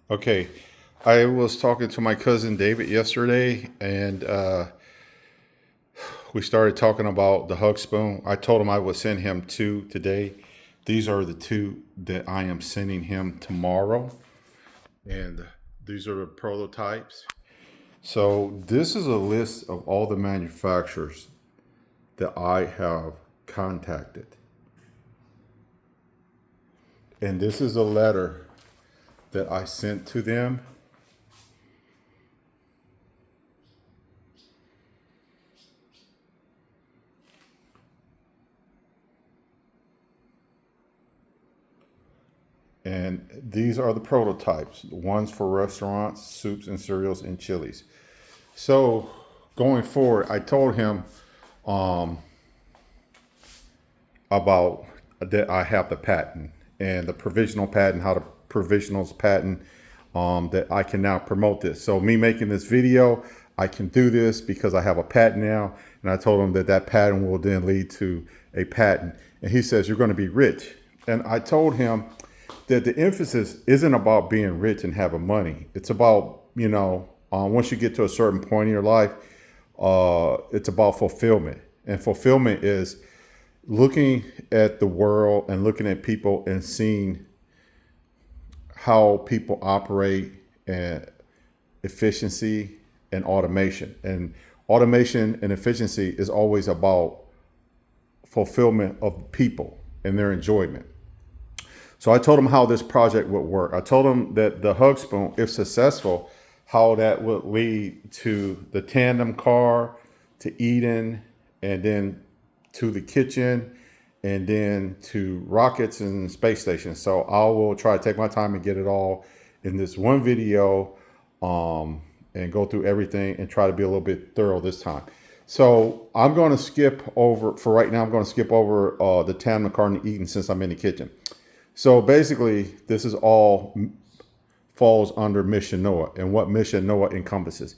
Okay, I was talking to my cousin David yesterday, and we started talking about the hug spoon. I told him I would send him two today. These are the two that I am sending him tomorrow, and these are the prototypes. So, this is a list of all the manufacturers that I have contacted, and this is a letter that I sent to them. And these are the prototypes, ones for restaurants, soups and cereals, and chilies. So going forward, I told him um, about that I have the patent and the provisional patent, how the provisionals patent, that I can now promote this. So me making this video, I can do this because I have a patent now. And I told him that that patent will then lead to a patent. And he says, you're going to be rich. And I told him that the emphasis isn't about being rich and having money. It's about, once you get to a certain point in your life, it's about fulfillment. And fulfillment is looking at the world and looking at people and seeing how people operate and efficiency and automation. And automation and efficiency is always about fulfillment of people and their enjoyment. So I told him how this project would work. I told him that the hug spoon, if successful, how that would lead to the tandem car, to Eden, and then to the kitchen, and then to rockets and space stations. So I will try to take my time and get it all in this one video, and go through everything and try to be a little bit thorough this time. So I'm going to skip over, for right now, I'm going to skip over the tandem car and Eden since I'm in the kitchen. So basically, this is all falls under Mission Noah and what Mission Noah encompasses.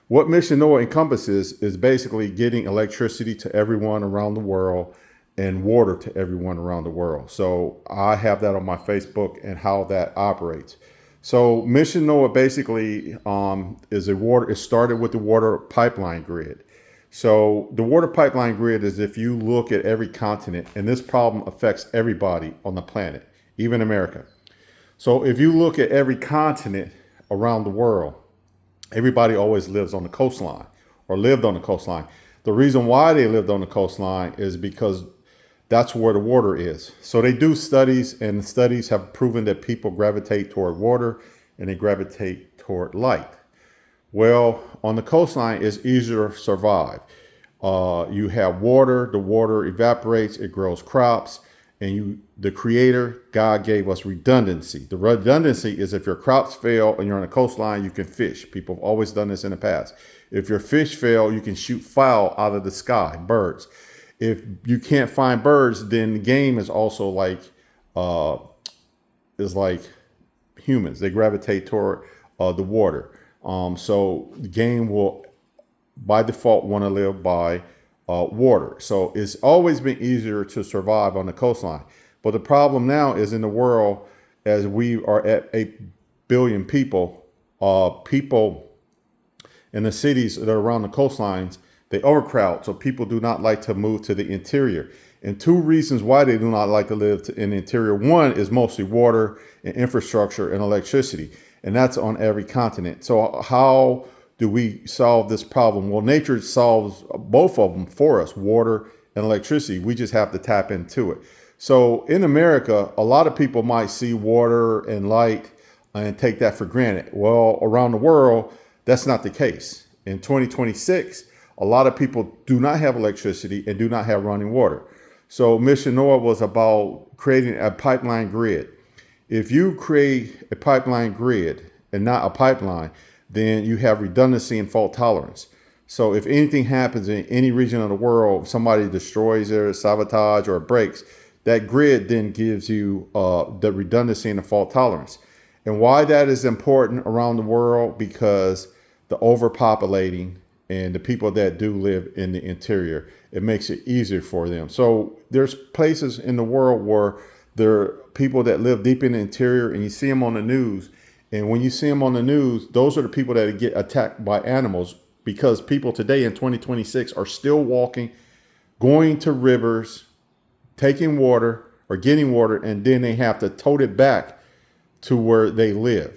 What Mission Noah encompasses is basically getting electricity to everyone around the world and water to everyone around the world. So I have that on my Facebook and how that operates. So Mission Noah basically is a water. It started with the water pipeline grid. So the water pipeline grid is if you look at every continent, and this problem affects everybody on the planet, even America. So if you look at every continent around the world, everybody always lives on the coastline or lived on the coastline. The reason why they lived on the coastline is because that's where the water is. So they do studies, and the studies have proven that people gravitate toward water and they gravitate toward light. Well, on the coastline, it's easier to survive. You have water, the water evaporates, it grows crops, and the creator, God gave us redundancy. The redundancy is if your crops fail and you're on a coastline, you can fish. People have always done this in the past. If your fish fail, you can shoot fowl out of the sky, birds. If you can't find birds, then the game is also like humans. They gravitate toward the water. So the game will, by default, want to live by water. So it's always been easier to survive on the coastline. But the problem now is in the world, as we are at 8 billion people, people in the cities that are around the coastlines, they overcrowd. So people do not like to move to the interior. And two reasons why they do not like to live in the interior. One is mostly water and infrastructure and electricity. And that's on every continent. So how do we solve this problem? Well, nature solves both of them for us, water and electricity. We just have to tap into it. So in America, a lot of people might see water and light and take that for granted. Well, around the world, that's not the case. In 2026, a lot of people do not have electricity and do not have running water. So Mission Noah was about creating a pipeline grid. If you create a pipeline grid and not a pipeline, then you have redundancy and fault tolerance. So if anything happens in any region of the world, somebody destroys it, sabotage, or breaks, that grid then gives you the redundancy and the fault tolerance. And why that is important around the world, because the overpopulating and the people that do live in the interior, it makes it easier for them. So there's places in the world where there are people that live deep in the interior, and you see them on the news, And when you see them on the news, those are the people that get attacked by animals, because people today in 2026 are still walking, going to rivers, taking water or getting water, and then they have to tote it back to where they live.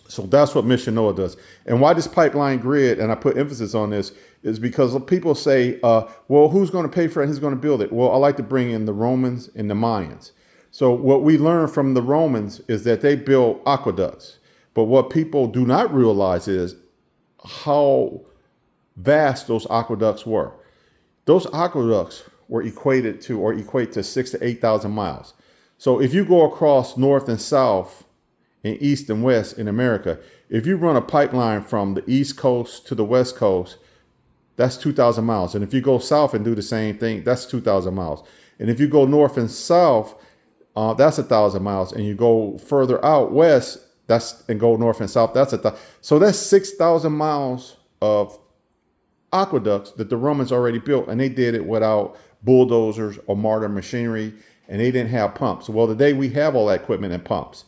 So that's what Mission Noah does. And why this pipeline grid, and I put emphasis on this, is because people say, well, who's going to pay for it? Who's going to build it? Well, I like to bring in the Romans and the Mayans. So what we learned from the Romans is that they built aqueducts. But what people do not realize is how vast those aqueducts were. Those aqueducts were equate to 6,000 to 8,000 miles. So if you go across north and south and east and west in America, if you run a pipeline from the east coast to the west coast, that's 2,000 miles. And if you go south and do the same thing, that's 2,000 miles. And if you go north and south, that's 1,000 miles. And you go further out west, and go north and south, that's 1,000. So that's 6,000 miles of aqueducts that the Romans already built, and they did it without bulldozers or modern machinery, and they didn't have pumps. Well, today we have all that equipment and pumps.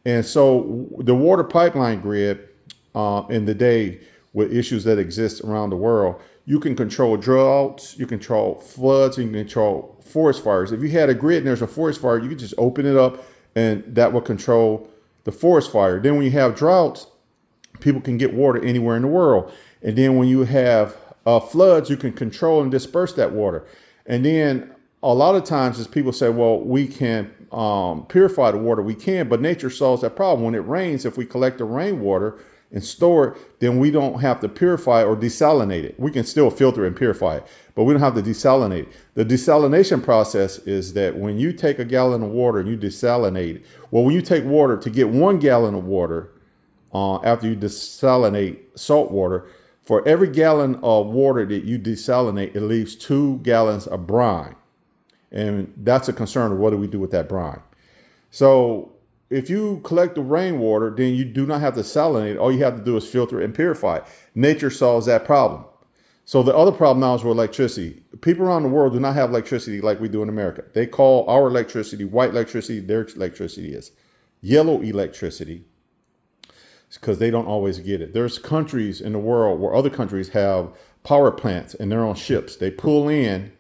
And so the water pipeline grid, in the day with issues that exist around the world, you can control droughts, you control floods, you can control forest fires. If you had a grid and there's a forest fire, you could just open it up and that will control the forest fire. Then when you have droughts, people can get water anywhere in the world. And then when you have floods, you can control and disperse that water. And then a lot of times as people say, well, we can purify the water. We can, but nature solves that problem. When it rains, if we collect the rainwater and store it, then we don't have to purify or desalinate it. We can still filter and purify it, but we don't have to desalinate it. The desalination process is that when you take a gallon of water and you desalinate it, well, when you take water to get 1 gallon of water, after you desalinate salt water, for every gallon of water that you desalinate, it leaves 2 gallons of brine. And that's a concern of what do we do with that brine. So if you collect the rainwater, then you do not have to salinate it. All you have to do is filter and purify it. Nature solves that problem. So the other problem now is with electricity. People around the world do not have electricity like we do in America. They call our electricity white electricity. Their electricity is yellow electricity, because they don't always get it. There's countries in the world where other countries have power plants and they're on ships. They pull in,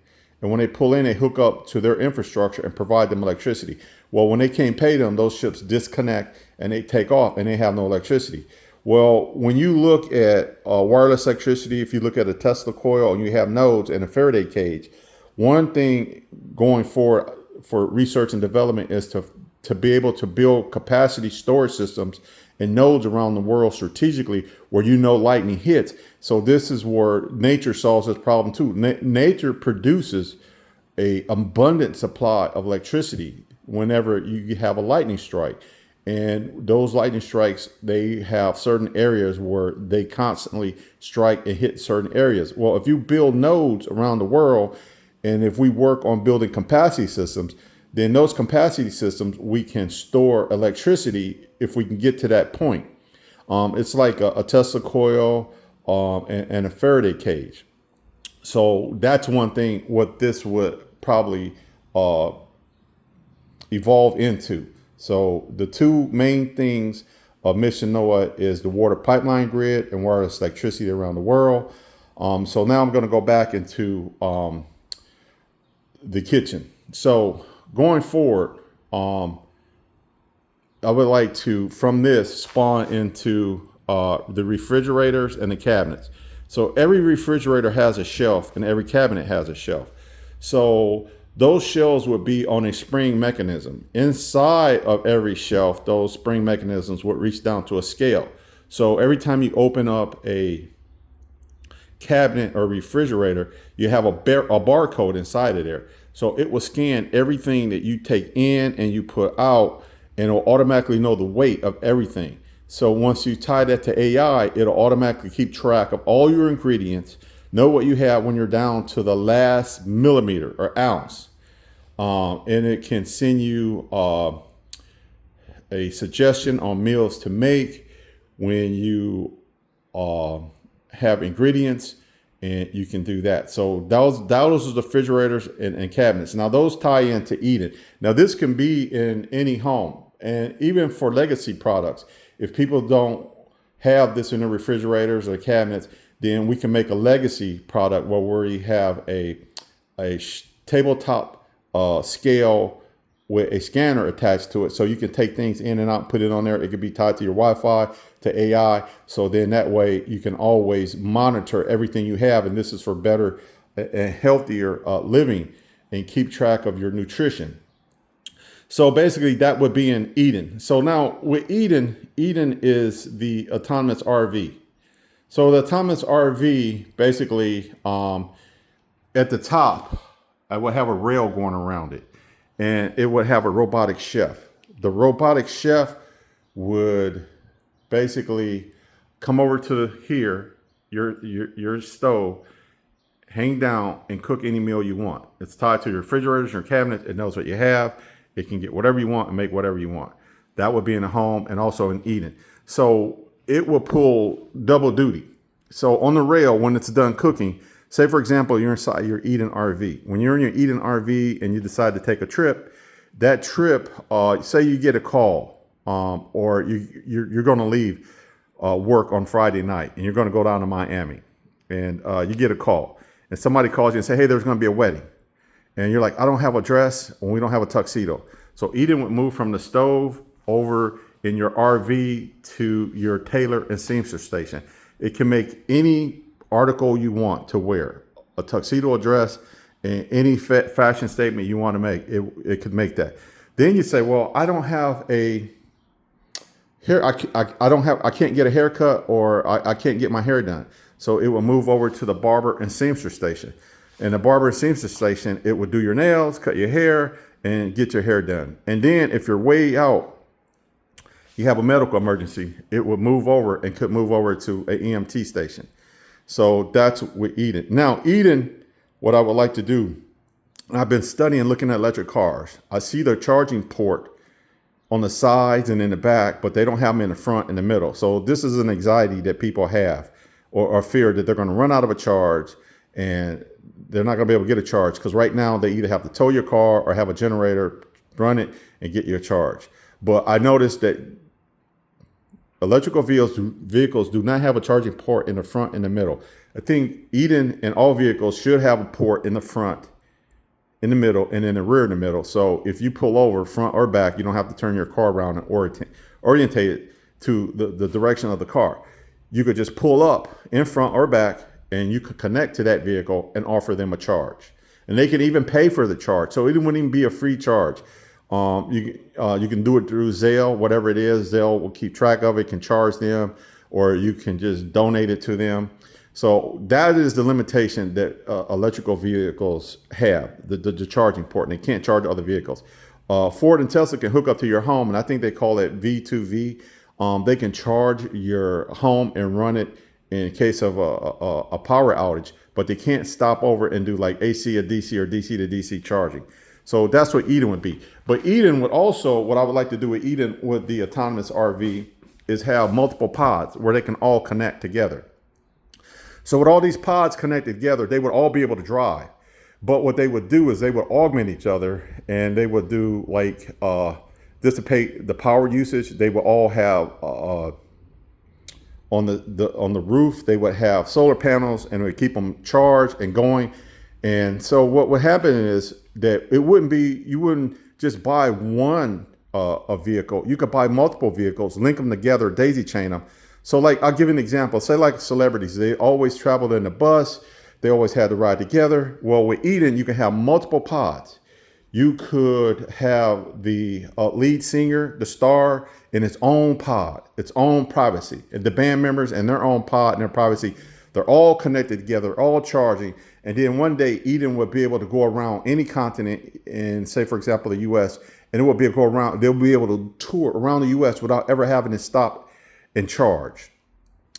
and when they pull in, they hook up to their infrastructure and provide them electricity. Well, when they can't pay them, those ships disconnect and they take off and they have no electricity. Well, when you look at wireless electricity, if you look at a Tesla coil and you have nodes and a Faraday cage, one thing going forward for research and development is to be able to build capacity storage systems and nodes around the world strategically where lightning hits. So this is where nature solves this problem too. Nature produces an abundant supply of electricity whenever you have a lightning strike. And those lightning strikes, they have certain areas where they constantly strike and hit certain areas. Well, if you build nodes around the world, and if we work on building capacity systems, then those capacity systems, we can store electricity if we can get to that point. It's like a Tesla coil and a Faraday cage. So that's one thing what this would probably evolve into. So the two main things of Mission Noah is the water pipeline grid and wireless electricity around the world. So now I'm going to go back into the kitchen. So going forward, I would like to, from this, spawn into the refrigerators and the cabinets. So every refrigerator has a shelf and every cabinet has a shelf. So those shelves would be on a spring mechanism. Inside of every shelf, those spring mechanisms would reach down to a scale. So every time you open up a cabinet or refrigerator, you have a barcode inside of there. So it will scan everything that you take in and you put out, and it'll automatically know the weight of everything. So once you tie that to AI, it'll automatically keep track of all your ingredients, know what you have when you're down to the last millimeter or ounce. And it can send you a suggestion on meals to make when you have ingredients, and you can do that. So those are the refrigerators and cabinets. Now those tie into Eden. Now this can be in any home. And even for legacy products, if people don't have this in their refrigerators or cabinets, then we can make a legacy product where we have a tabletop scale with a scanner attached to it. So you can take things in and out and put it on there. It could be tied to your Wi-Fi, to AI. So then that way you can always monitor everything you have. And this is for better and healthier living and keep track of your nutrition. So basically that would be in Eden. So now with Eden is the autonomous RV. So the autonomous RV, basically at the top, I would have a rail going around it, and it would have a robotic chef. The robotic chef would basically come over to here, your stove, hang down and cook any meal you want. It's tied to your refrigerators, your cabinet. It knows what you have. It can get whatever you want and make whatever you want. That would be in the home and also in Eden. So it will pull double duty. So on the rail, when it's done cooking, say for example, you're inside your Eden RV. When you're in your Eden RV and you decide to take a trip, that trip, say you get a call or you're going to leave work on Friday night and you're going to go down to Miami, and you get a call and somebody calls you and say, hey, there's going to be a wedding. And you're like, I don't have a dress and we don't have a tuxedo. So Eden would move from the stove over in your RV to your Tailor and Seamstress station. It can make any article you want to wear, a tuxedo, a dress, and any fashion statement you want to make. It could make that. Then you say, well, I don't have a hair. I can't get a haircut, or I can't get my hair done. So it will move over to the barber and seamstress station. And the barber and seamstress station, it would do your nails, cut your hair, and get your hair done. And then if you're way out, you have a medical emergency, it would move over and could move over to an EMT station. So that's with Eden. Now, Eden, what I would like to do, I've been studying, looking at electric cars. I see their charging port on the sides and in the back, but they don't have them in the front and the middle. So this is an anxiety that people have, or fear that they're going to run out of a charge and they're not going to be able to get a charge, because right now they either have to tow your car or have a generator, run it and get your charge. But I noticed that electrical vehicles do not have a charging port in the front and the middle. I think Eden and all vehicles should have a port in the front, in the middle, and in the rear in the middle. So if you pull over front or back, you don't have to turn your car around and orientate it to the direction of the car. You could just pull up in front or back, and you could connect to that vehicle and offer them a charge. And they can even pay for the charge. So it wouldn't even be a free charge. You can do it through Zelle, whatever it is. Zelle will keep track of it, can charge them, or you can just donate it to them. So that is the limitation that electrical vehicles have, the charging port, and they can't charge other vehicles. Ford and Tesla can hook up to your home, and I think they call it V2V. They can charge your home and run it in case of a power outage, but they can't stop over and do like AC to DC or DC to DC charging. So that's what Eden would be. But Eden would also, what I would like to do with Eden with the autonomous RV is have multiple pods where they can all connect together. So with all these pods connected together, they would all be able to drive. But what they would do is they would augment each other, and they would do like dissipate the power usage. They would all have on the roof, they would have solar panels, and it would keep them charged and going. And so what would happen is that you wouldn't just buy one a vehicle. You could buy multiple vehicles, link them together, daisy chain them. So like, I'll give you an example. Say like celebrities, they always traveled in the bus. They always had to ride together. Well, with Eden, you can have multiple pods. You could have the lead singer, the star, in its own pod, its own privacy, and the band members in their own pod and their privacy. They're all connected together, all charging. And then one day Eden would be able to go around any continent in, say, for example, the US, and it would be able to go around, they'll be able to tour around the US without ever having to stop and charge.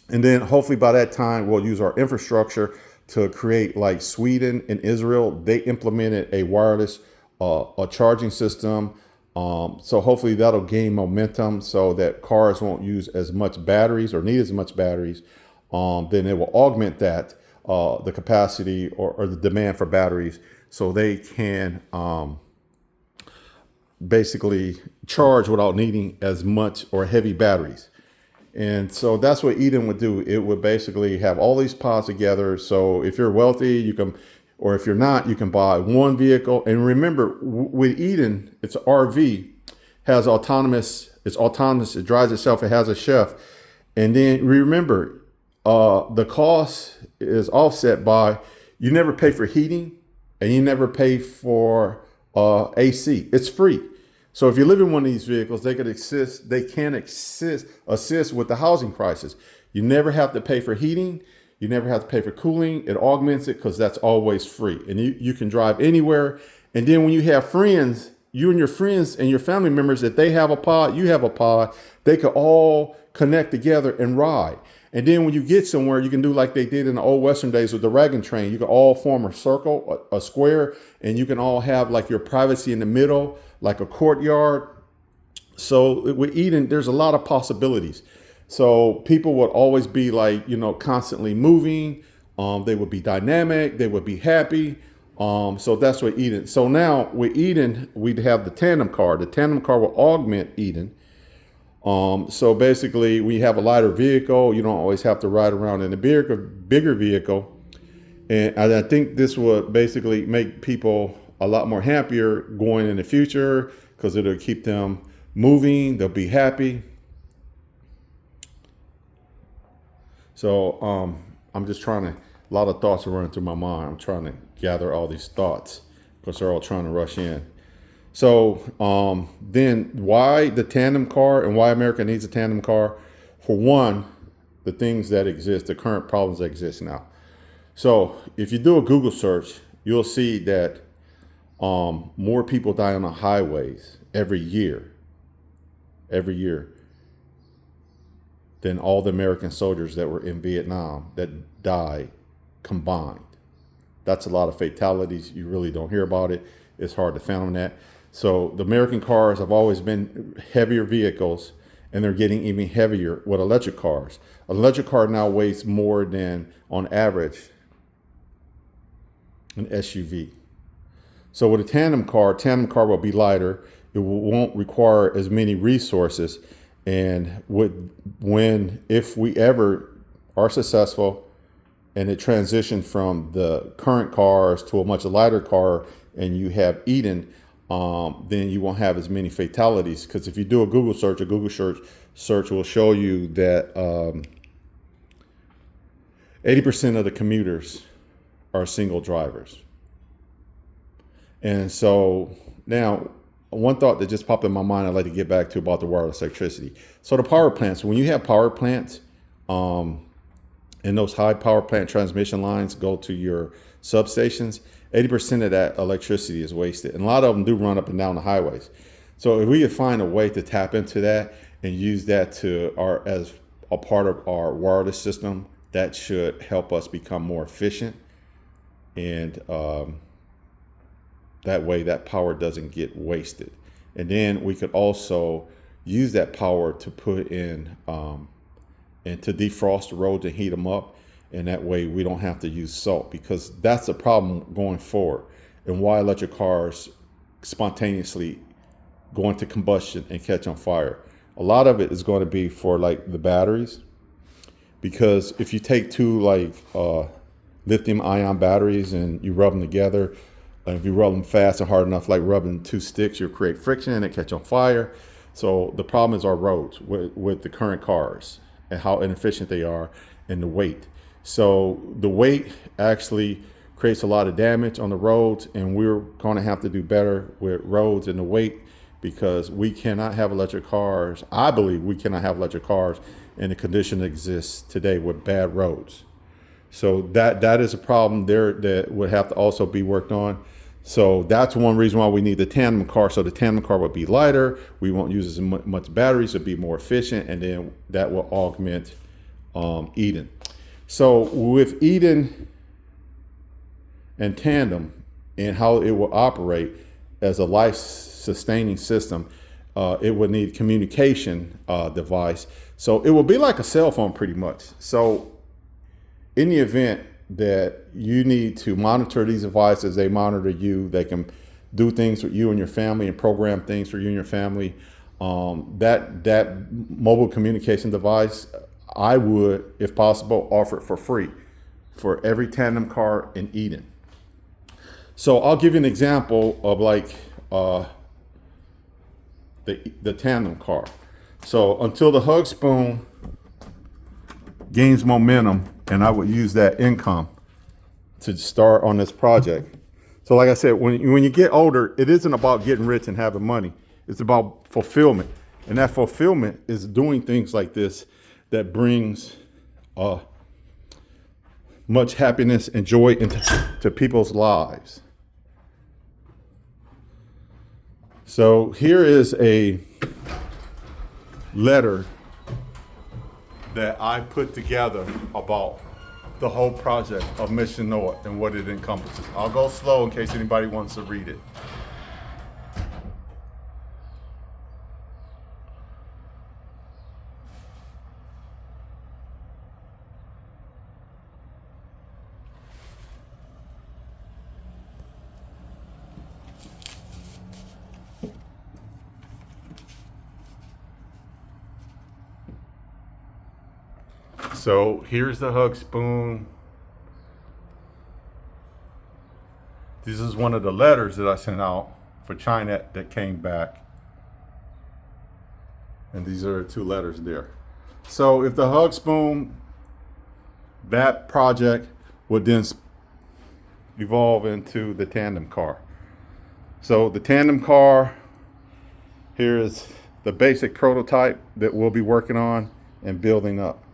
And then hopefully by that time, we'll use our infrastructure to create, like Sweden and Israel. They implemented a wireless a charging system. So hopefully that'll gain momentum so that cars won't use as much batteries or need as much batteries. Then it will augment that, the capacity or the demand for batteries, so they can basically charge without needing as much or heavy batteries. And so that's what Eden would do. It would basically have all these pods together. So if you're wealthy, you can, or if you're not, you can buy one vehicle. And remember, with Eden, it's an RV, has autonomous, it's autonomous, it drives itself, it has a chef. And then remember, the cost is offset by, you never pay for heating and you never pay for AC. It's free. So if you live in one of these vehicles, they can assist with the housing crisis. You never have to pay for heating. You never have to pay for cooling. It augments it because that's always free. And you can drive anywhere. And then when you have friends, you and your friends and your family members, if they have a pod, you have a pod, they could all connect together and ride. And then when you get somewhere, you can do like they did in the old Western days with the wagon train. You can all form a circle, a square, and you can all have like your privacy in the middle, like a courtyard. So with Eden, there's a lot of possibilities. So people would always be like, constantly moving. They would be dynamic. They would be happy. So that's what Eden. So now with Eden, we'd have the Tandem Car. The Tandem Car will augment Eden. So basically we have a lighter vehicle. You don't always have to ride around in a bigger vehicle. And I think this would basically make people a lot more happier going in the future because it'll keep them moving. They'll be happy. So I'm just trying to, a lot of thoughts are running through my mind. I'm trying to gather all these thoughts because they're all trying to rush in. So then why the tandem car and why America needs a tandem car? For one, the things that exist, the current problems that exist now. So if you do a Google search, you'll see that more people die on the highways every year than all the American soldiers that were in Vietnam that died combined. That's a lot of fatalities. You really don't hear about it. It's hard to fathom that. So the American cars have always been heavier vehicles, and they're getting even heavier with electric cars. An electric car now weighs more than, on average, an SUV. So with a tandem car will be lighter. It won't require as many resources. And if we ever are successful and it transitions from the current cars to a much lighter car and you have Eden, then you won't have as many fatalities. Because if you do a Google search will show you that 80% of the commuters are single drivers. And so now, one thought that just popped in my mind I'd like to get back to about the wireless electricity. So the power plants, when you have power plants, and those high power plant transmission lines go to your substations, 80% of that electricity is wasted. And a lot of them do run up and down the highways. So if we could find a way to tap into that and use that as a part of our wireless system, that should help us become more efficient. And that way that power doesn't get wasted. And then we could also use that power to put in and to defrost the roads and heat them up. And that way we don't have to use salt, because that's a problem going forward. And why electric cars spontaneously go into combustion and catch on fire. A lot of it is going to be for like the batteries, because if you take two like lithium ion batteries and you rub them together, if you rub them fast and hard enough, like rubbing two sticks, you'll create friction and it catch on fire. So the problem is our roads with the current cars and how inefficient they are, and the weight. So the weight actually creates a lot of damage on the roads, and we're going to have to do better with roads and the weight, because we cannot have electric cars. I believe we cannot have electric cars in the condition that exists today with bad roads. So that is a problem there that would have to also be worked on. So that's one reason why we need the tandem car. So the tandem car would be lighter. We won't use as much batteries. It'll be more efficient, and then that will augment Eden. So with Eden and Tandem and how it will operate as a life-sustaining system, it would need communication device. So it will be like a cell phone pretty much. So in the event that you need to monitor these devices, they monitor you, they can do things with you and your family and program things for you and your family. That mobile communication device, I would, if possible, offer it for free for every tandem car in Eden. So I'll give you an example of like the tandem car. So until the hug spoon gains momentum, and I would use that income to start on this project. So like I said, when you get older, it isn't about getting rich and having money. It's about fulfillment. And that fulfillment is doing things like this that brings much happiness and joy into people's lives. So here is a letter that I put together about the whole project of Mission Noah and what it encompasses. I'll go slow in case anybody wants to read it. So here's the hug spoon. This is one of the letters that I sent out for China that came back. And these are 2 letters there. So if the hug spoon, that project would then evolve into the tandem car. So the tandem car, here is the basic prototype that we'll be working on and building up.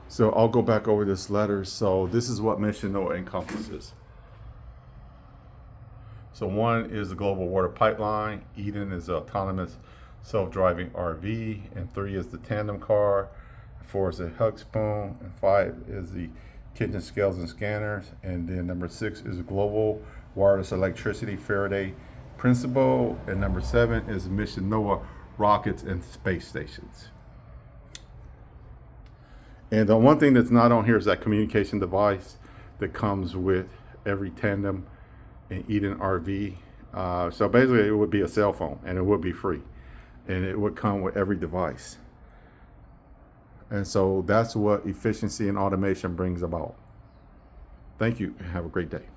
So I'll go back over this letter. So this is what Mission Noah encompasses. So 1 is the global water pipeline. Eden is the autonomous self-driving RV. And 3 is the tandem car. 4 is the hug spoon. And 5 is the kitchen scales and scanners. And then number 6 is global wireless electricity Faraday principle. And number 7 is Mission Noah rockets and space stations. And the one thing that's not on here is that communication device that comes with every tandem in Eden RV. So basically it would be a cell phone and it would be free. And it would come with every device. And so that's what efficiency and automation brings about. Thank you and have a great day.